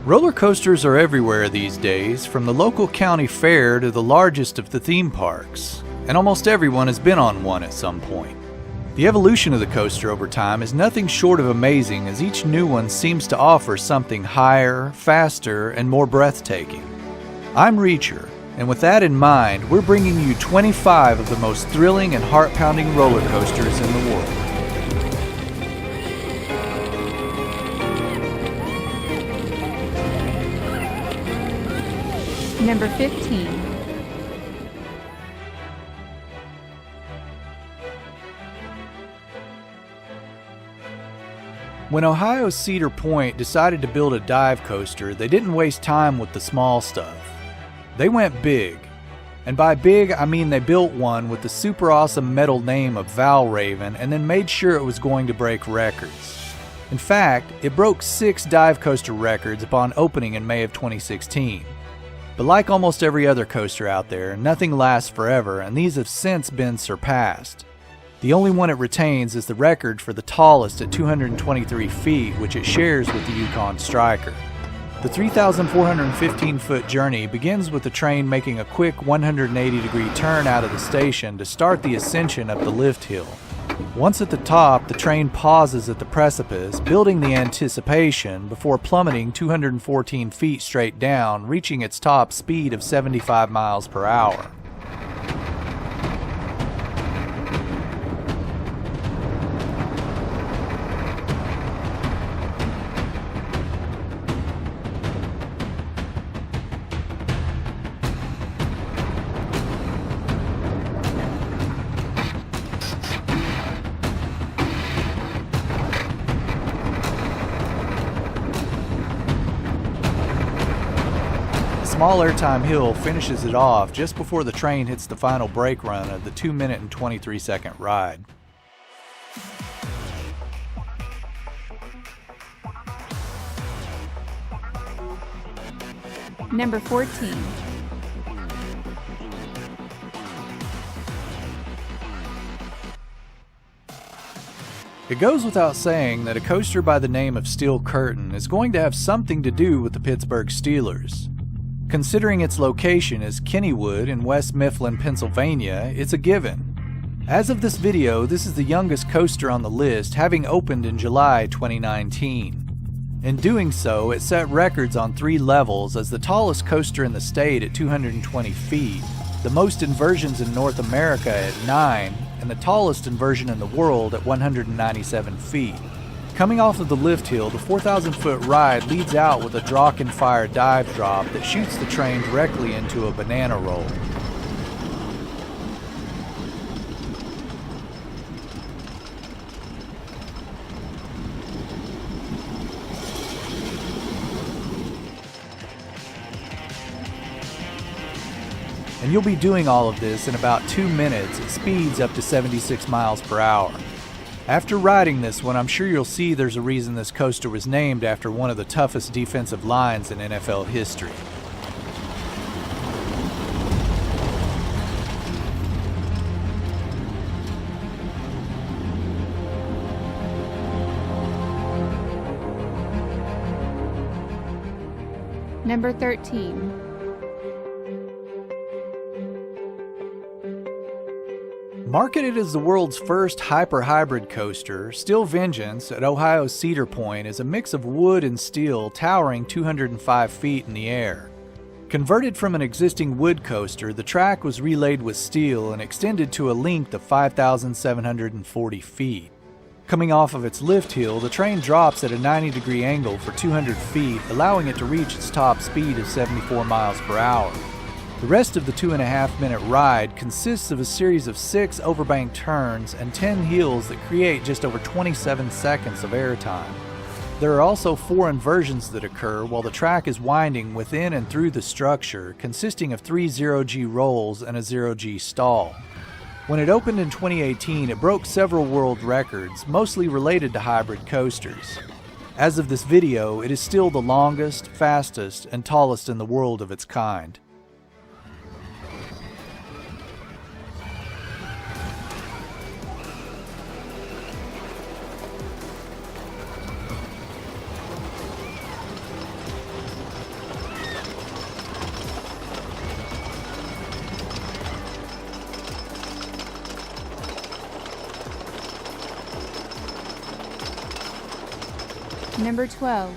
Roller coasters are everywhere these days, from the local county fair to the largest of the theme parks, and almost everyone has been on one at some point. The evolution of the coaster over time is nothing short of amazing, as each new one seems to offer something higher, faster, and more breathtaking. I'm Reacher, and with that in mind, we're bringing you 25 of the most thrilling and heart-pounding roller coasters in the world. Number 15. When Ohio's Cedar Point decided to build a dive coaster, they didn't waste time with the small stuff. They went big. And by big, I mean they built one with the super awesome metal name of Valravn and then made sure it was going to break records. In fact, it broke 6 dive coaster records upon opening in May of 2016. But like almost every other coaster out there, nothing lasts forever, and these have since been surpassed. The only one it retains is the record for the tallest at 223 feet, which it shares with the Yukon Striker. The 3,415-foot journey begins with the train making a quick 180-degree turn out of the station to start the ascension up the lift hill. Once at the top, the train pauses at the precipice, building the anticipation before plummeting 214 feet straight down, reaching its top speed of 75 miles per hour. Small airtime hill finishes it off just before the train hits the final brake run of the 2-minute and 23-second ride. Number 14. It goes without saying that a coaster by the name of Steel Curtain is going to have something to do with the Pittsburgh Steelers. Considering its location as Kennywood in West Mifflin, Pennsylvania, it's a given. As of this video, this is the youngest coaster on the list, having opened in July 2019. In doing so, it set records on 3 levels as the tallest coaster in the state at 220 feet, the most inversions in North America at 9, and the tallest inversion in the world at 197 feet. Coming off of the lift hill, the 4,000-foot ride leads out with a Drakenfire dive drop that shoots the train directly into a banana roll. And you'll be doing all of this in about 2 minutes at speeds up to 76 miles per hour. After riding this one, I'm sure you'll see there's a reason this coaster was named after one of the toughest defensive lines in NFL history. Number 13. Marketed as the world's first hyper-hybrid coaster, Steel Vengeance at Ohio's Cedar Point is a mix of wood and steel towering 205 feet in the air. Converted from an existing wood coaster, the track was relayed with steel and extended to a length of 5,740 feet. Coming off of its lift hill, the train drops at a 90-degree angle for 200 feet, allowing it to reach its top speed of 74 miles per hour. The rest of the 2.5-minute ride consists of a series of 6 overbank turns and 10 hills that create just over 27 seconds of airtime. There are also 4 inversions that occur while the track is winding within and through the structure, consisting of 3 0G rolls and a 0G stall. When it opened in 2018, it broke several world records, mostly related to hybrid coasters. As of this video, it is still the longest, fastest, and tallest in the world of its kind. Number 12.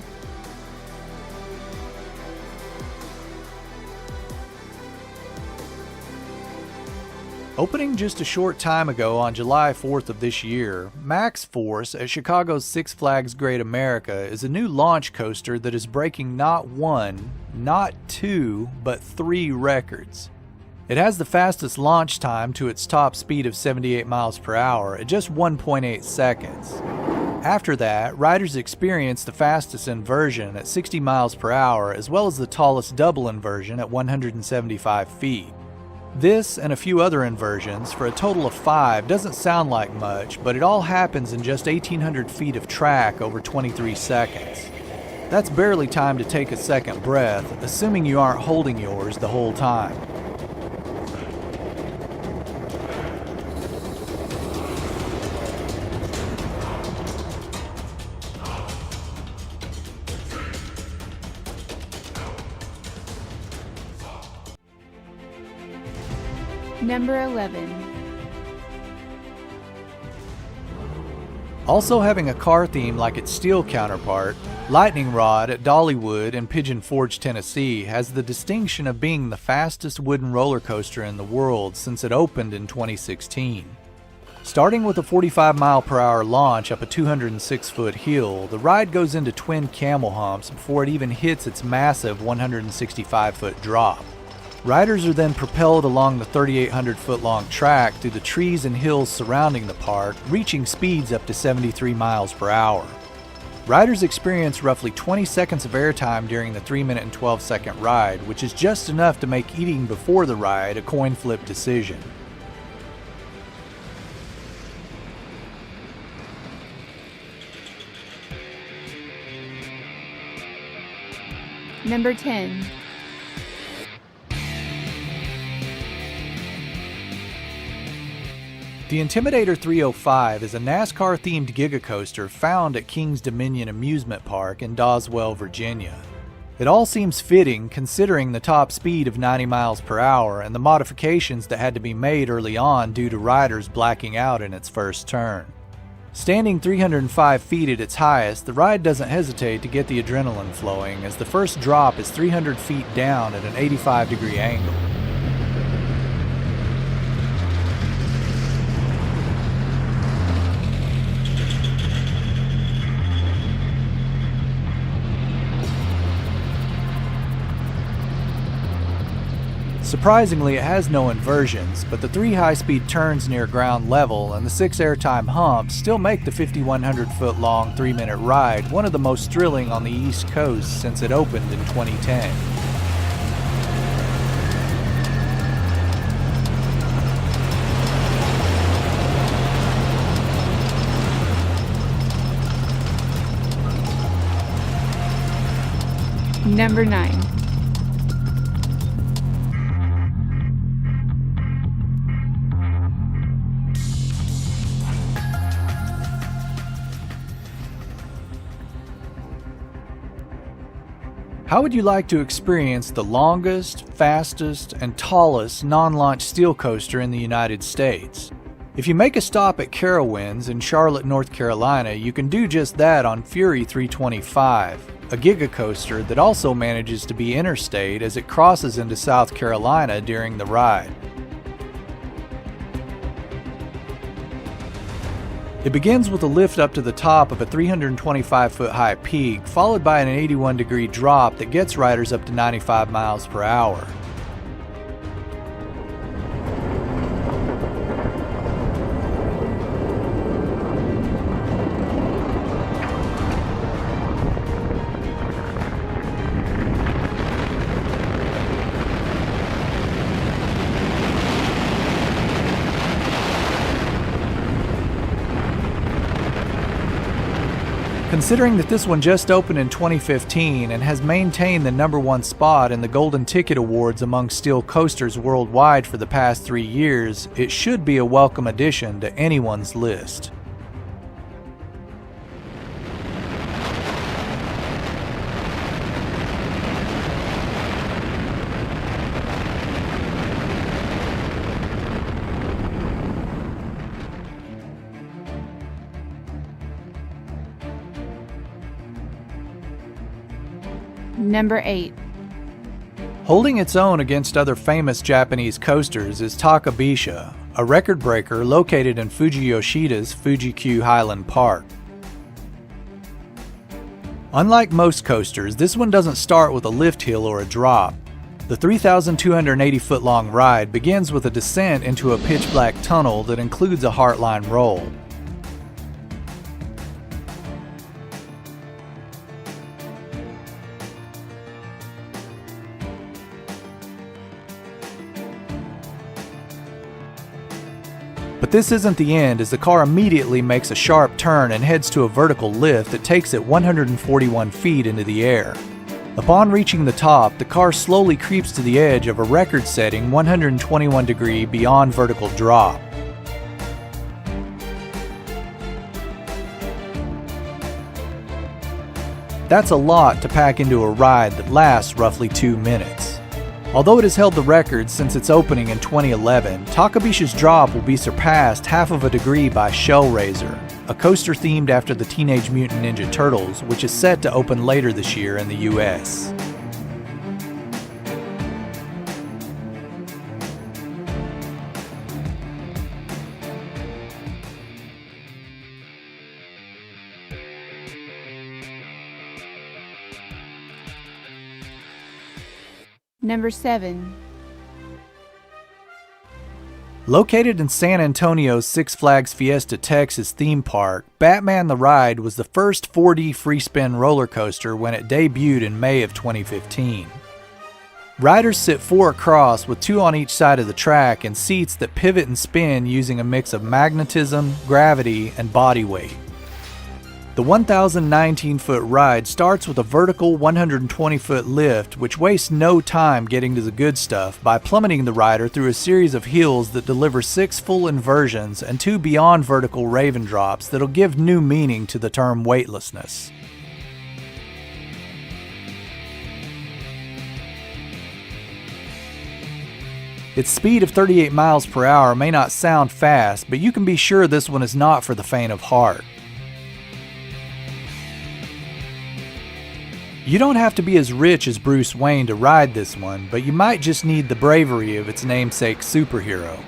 Opening just a short time ago on July 4th of this year, Maxx Force at Chicago's Six Flags Great America is a new launch coaster that is breaking not one, not two, but 3 records. It has the fastest launch time to its top speed of 78 miles per hour at just 1.8 seconds. After that, riders experience the fastest inversion at 60 miles per hour as well as the tallest double inversion at 175 feet. This and a few other inversions for a total of 5 doesn't sound like much, but it all happens in just 1,800 feet of track over 23 seconds. That's barely time to take a second breath, assuming you aren't holding yours the whole time. Number 11. Also having a car theme like its steel counterpart, Lightning Rod at Dollywood in Pigeon Forge, Tennessee has the distinction of being the fastest wooden roller coaster in the world since it opened in 2016. Starting with a 45-mile-per-hour launch up a 206-foot hill, the ride goes into twin camel humps before it even hits its massive 165-foot drop. Riders are then propelled along the 3,800-foot-long track through the trees and hills surrounding the park, reaching speeds up to 73 miles per hour. Riders experience roughly 20 seconds of airtime during the 3-minute and 12-second ride, which is just enough to make eating before the ride a coin flip decision. Number 10. The Intimidator 305 is a NASCAR-themed Giga coaster found at King's Dominion Amusement Park in Doswell, Virginia. It all seems fitting considering the top speed of 90 miles per hour and the modifications that had to be made early on due to riders blacking out in its first turn. Standing 305 feet at its highest, the ride doesn't hesitate to get the adrenaline flowing as the first drop is 300 feet down at an 85-degree angle. Surprisingly, it has no inversions, but the 3 high-speed turns near ground level and the 6 airtime humps still make the 5,100-foot-long 3-minute ride one of the most thrilling on the East Coast since it opened in 2010. Number 9. How would you like to experience the longest, fastest, and tallest non-launch steel coaster in the United States? If you make a stop at Carowinds in Charlotte, North Carolina, you can do just that on Fury 325, a Giga coaster that also manages to be interstate as it crosses into South Carolina during the ride. It begins with a lift up to the top of a 325-foot high peak, followed by an 81-degree drop that gets riders up to 95 miles per hour. Considering that this one just opened in 2015 and has maintained the #1 spot in the Golden Ticket Awards among steel coasters worldwide for the past 3 years, it should be a welcome addition to anyone's list. Number 8. Holding its own against other famous Japanese coasters is Takabisha, a record breaker located in Fujiyoshida's Fuji-Q Highland Park. Unlike most coasters, this one doesn't start with a lift hill or a drop. The 3,280-foot-long ride begins with a descent into a pitch-black tunnel that includes a heartline roll. But this isn't the end, as the car immediately makes a sharp turn and heads to a vertical lift that takes it 141 feet into the air. Upon reaching the top, the car slowly creeps to the edge of a record-setting 121-degree beyond vertical drop. That's a lot to pack into a ride that lasts roughly 2 minutes. Although it has held the record since its opening in 2011, Takabisha's drop will be surpassed half of a degree by Shellraiser, a coaster themed after the Teenage Mutant Ninja Turtles, which is set to open later this year in the US. Number 7. Located in San Antonio's Six Flags Fiesta, Texas theme park, Batman the Ride was the first 4D free-spin roller coaster when it debuted in May of 2015. Riders sit 4 across with 2 on each side of the track and seats that pivot and spin using a mix of magnetism, gravity, and body weight. The 1,019-foot ride starts with a vertical 120-foot lift which wastes no time getting to the good stuff by plummeting the rider through a series of hills that deliver 6 full inversions and 2 beyond vertical raven drops that'll give new meaning to the term weightlessness. Its speed of 38 miles per hour may not sound fast, but you can be sure this one is not for the faint of heart. You don't have to be as rich as Bruce Wayne to ride this one, but you might just need the bravery of its namesake superhero.